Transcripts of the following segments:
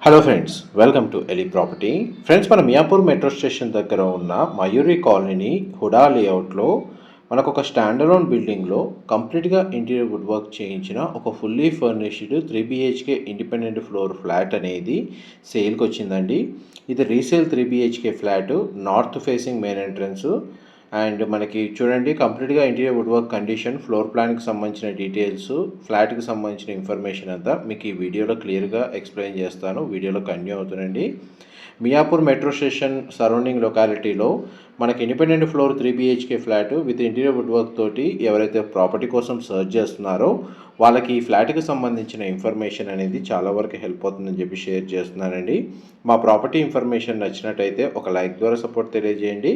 Hello friends, welcome to ఎలి property. Friends, మన Miyapur metro station దగ్గర ఉన్న మయూరి కాలనీ హుడా లేఅవుట్లో మనకు ఒక స్టాండలోన్ బిల్డింగ్లో కంప్లీట్గా ఇంటీరియర్ వుడ్ వర్క్ చేయించిన ఒక fully furnished 3 BHK independent floor flat అనేది సేల్కి వచ్చిందండి. ఇది resale 3 BHK flat, north facing main entrance. And మనకి చూడండి, కంప్లీట్గా interior wood work condition, floor ప్లాన్కి సంబంధించిన డీటెయిల్స్, ఫ్లాట్కి సంబంధించిన ఇన్ఫర్మేషన్ అంతా మీకు ఈ వీడియోలో క్లియర్గా ఎక్స్ప్లెయిన్ చేస్తాను. వీడియోలో కంటిన్యూ అవుతుందండి. మియాపూర్ మెట్రో స్టేషన్ సరౌండింగ్ లొకాలిటీలో మనకి independent floor 3 BHK flat with interior wood work తోటి ఎవరైతే ప్రాపర్టీ కోసం సర్చ్ చేస్తున్నారో వాళ్ళకి ఈ ఫ్లాట్కి సంబంధించిన ఇన్ఫర్మేషన్ అనేది చాలా వరకు హెల్ప్ అవుతుందని చెప్పి షేర్ చేస్తున్నానండి. మా ప్రాపర్టీ ఇన్ఫర్మేషన్ నచ్చినట్టయితే ఒక లైక్ ద్వారా సపోర్ట్ తెలియజేయండి.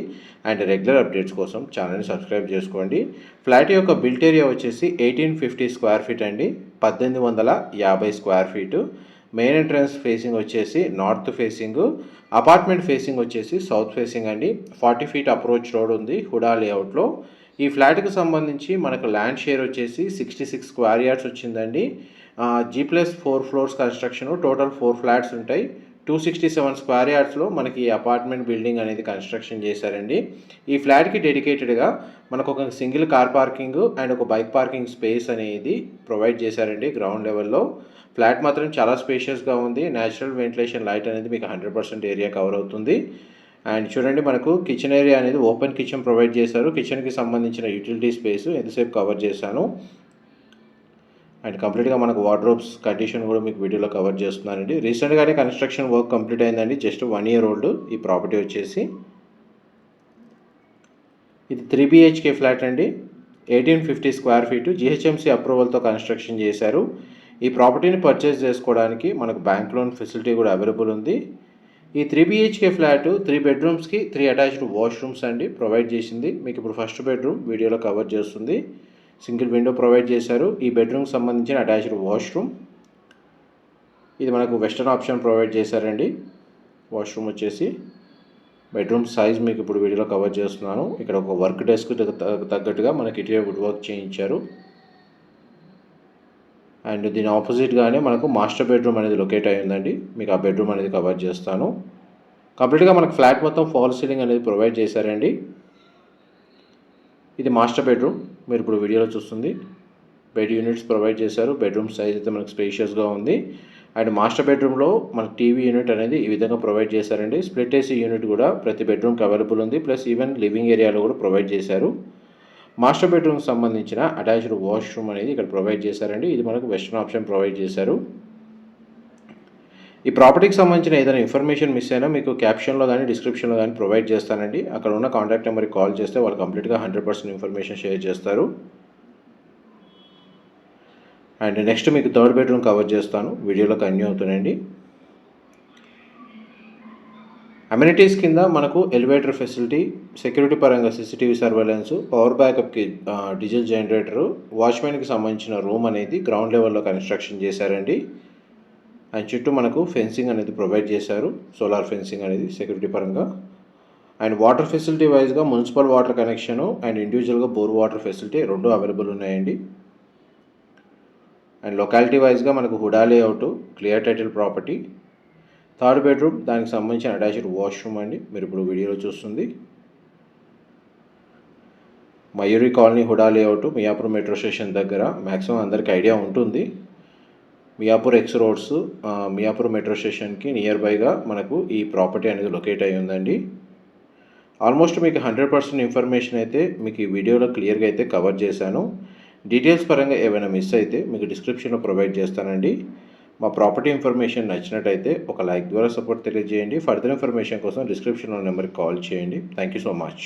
అండ్ రెగ్యులర్ అప్డేట్స్ కోసం ఛానల్ని సబ్స్క్రైబ్ చేసుకోండి. ఫ్లాట్ యొక్క బిల్ట్ ఏరియా వచ్చేసి 1850 స్క్వేర్ ఫీట్ అండి, 1850 square feet. Main entrance facing వచ్చేసి నార్త్ ఫేసింగ్, అపార్ట్మెంట్ ఫేసింగ్ వచ్చేసి సౌత్ ఫేసింగ్ అండి. 40 ఫీట్ అప్రోచ్ రోడ్ ఉంది హుడా లేఅవుట్లో. ఈ ఫ్లాట్కి సంబంధించి మనకు ల్యాండ్ షేర్ వచ్చేసి 66 స్క్వేర్ యార్డ్స్ వచ్చిందండి. G+4 floors construction, total 4 flats ఉంటాయి. 267 స్క్వేర్ యార్డ్స్లో మనకి అపార్ట్మెంట్ బిల్డింగ్ అనేది కన్స్ట్రక్షన్ చేశారండి. ఈ ఫ్లాట్కి డెడికేటెడ్గా మనకు ఒక సింగిల్ కార్ పార్కింగ్ అండ్ ఒక బైక్ పార్కింగ్ స్పేస్ అనేది ప్రొవైడ్ చేశారండి గ్రౌండ్ లెవెల్లో. ఫ్లాట్ మాత్రం చాలా స్పేషియస్గా ఉంది. న్యాచురల్ వెంటిలేషన్ లైట్ అనేది మీకు 100% ఏరియా కవర్ అవుతుంది. అండ్ చూడండి, మనకు కిచెన్ ఏరియా అనేది ఓపెన్ కిచెన్ ప్రొవైడ్ చేశారు. కిచెన్కి సంబంధించిన యూటిలిటీ స్పేస్ ఎంతసేపు కవర్ చేశాను. అండ్ కంప్లీట్గా మనకు వార్డ్రోబ్స్ కండిషన్ కూడా మీకు వీడియోలో కవర్ చేస్తున్నానండి. రీసెంట్గానే కన్స్ట్రక్షన్ వర్క్ కంప్లీట్ అయిందండి, జస్ట్ 1 year ఓల్డ్ ఈ ప్రాపర్టీ వచ్చేసి. ఇది 3 BHK ఫ్లాట్ అండి, 1850 స్క్వేర్ ఫీటు. GHMC అప్రూవల్తో కన్స్ట్రక్షన్ చేశారు. ఈ ప్రాపర్టీని పర్చేస్ చేసుకోవడానికి మనకు బ్యాంక్ లోన్ ఫెసిలిటీ కూడా అవైలబుల్ ఉంది. ఈ 3 BHK ఫ్లాట్ 3 బెడ్రూమ్స్కి 3 అటాచ్డ్ వాష్రూమ్స్ అండి ప్రొవైడ్ చేసింది. మీకు ఇప్పుడు ఫస్ట్ బెడ్రూమ్ వీడియోలో కవర్ చేస్తుంది. సింగిల్ విండో ప్రొవైడ్ చేశారు. ఈ బెడ్రూమ్కి సంబంధించిన అటాచ్డ్ వాష్రూమ్. ఇది మనకు వెస్టర్న్ ఆప్షన్ ప్రొవైడ్ చేశారండి. వాష్రూమ్ వచ్చేసి బెడ్రూమ్ సైజ్ మీకు ఇప్పుడు వీడియోలో కవర్ చేస్తున్నాను. ఇక్కడ ఒక వర్క్ డెస్క్ తగ్గట్టుగా మనకి ఇంటీరియర్ వుడ్ వర్క్ చేయించారు. అండ్ దీని ఆపోజిట్గానే మనకు మాస్టర్ బెడ్రూమ్ అనేది లొకేట్ అయ్యిందండి. మీకు ఆ బెడ్రూమ్ అనేది కవర్ చేస్తాను. కంప్లీట్గా మనకు ఫ్లాట్ మొత్తం ఫాల్ సీలింగ్ అనేది ప్రొవైడ్ చేశారండి. ఇది మాస్టర్ బెడ్రూమ్ మీరు ఇప్పుడు వీడియోలో చూస్తుంది. బెడ్ యూనిట్స్ ప్రొవైడ్ చేశారు. బెడ్రూమ్ సైజ్ అయితే మనకు స్పేషియస్గా ఉంది. అండ్ మాస్టర్ బెడ్రూమ్లో మనకు టీవీ యూనిట్ అనేది ఈ విధంగా ప్రొవైడ్ చేశారండి. స్ప్లిట్ ఏసీ యూనిట్ కూడా ప్రతి బెడ్రూమ్కి అవైలబుల్ ఉంది. ప్లస్ ఈవెన్ లివింగ్ ఏరియాలో కూడా ప్రొవైడ్ చేశారు. మాస్టర్ బెడ్రూమ్కి సంబంధించిన అటాచ్డ్ వాష్రూమ్ అనేది ఇక్కడ ప్రొవైడ్ చేశారండి. ఇది మనకు వెస్టర్న్ ఆప్షన్ ప్రొవైడ్ చేశారు. ఈ ప్రాపర్టీకి సంబంధించిన ఏదైనా ఇన్ఫర్మేషన్ మిస్ అయినా మీకు క్యాప్షన్లో కానీ డిస్క్రిప్షన్లో కానీ ప్రొవైడ్ చేస్తానండి. అక్కడ ఉన్న కాంటాక్ట్ నెంబర్కి కాల్ చేస్తే వాళ్ళు కంప్లీట్గా 100% ఇన్ఫర్మేషన్ షేర్ చేస్తారు. అండ్ నెక్స్ట్ మీకు థర్డ్ బెడ్రూమ్ కవర్ చేస్తాను. వీడియోలో కంటిన్యూ అవుతానండి. అమ్యూనిటీస్ కింద మనకు ఎలివేటర్ ఫెసిలిటీ, సెక్యూరిటీ పరంగా CCTV సర్వేలెన్స్, పవర్ బ్యాకప్కి డీజిల్ జనరేటరు, వాచ్మెన్కి సంబంధించిన రూమ్ అనేది గ్రౌండ్ లెవెల్లో కన్స్ట్రక్షన్ చేశారండి. అండ్ చుట్టూ మనకు ఫెన్సింగ్ అనేది ప్రొవైడ్ చేశారు, సోలార్ ఫెన్సింగ్ అనేది సెక్యూరిటీ పరంగా. అండ్ వాటర్ ఫెసిలిటీ వైజ్గా మున్సిపల్ వాటర్ కనెక్షను అండ్ ఇండివిజువల్గా బోర్ వాటర్ ఫెసిలిటీ రెండు అవైలబుల్ ఉన్నాయండి. అండ్ లొకాలిటీ వైజ్గా మనకు HUDA layout, clear title property. Third bedroom, దానికి సంబంధించిన అటాచ్డ్ వాష్రూమ్ అండి మీరు ఇప్పుడు వీడియోలో చూస్తుంది. Mayuri colony HUDA layout, Miyapur metro station దగ్గర. మ్యాక్సిమం అందరికీ ఐడియా ఉంటుంది. Miyapur X roads, Miyapur metro స్టేషన్కి నియర్ బైగా మనకు ఈ ప్రాపర్టీ అనేది లొకేట్ అయి ఉందండి. ఆల్మోస్ట్ మీకు 100% ఇన్ఫర్మేషన్ అయితే మీకు ఈ వీడియోలో క్లియర్గా అయితే కవర్ చేశాను. డీటెయిల్స్ పరంగా ఏమైనా మిస్ అయితే మీకు డిస్క్రిప్షన్లో ప్రొవైడ్ చేస్తానండి. మా ప్రాపర్టీ ఇన్ఫర్మేషన్ నచ్చినట్టయితే ఒక లైక్ ద్వారా సపోర్ట్ తెలియజేయండి. ఫర్దర్ ఇన్ఫర్మేషన్ కోసం డిస్క్రిప్షన్లో నెంబర్కి కాల్ చేయండి. Thank you so much.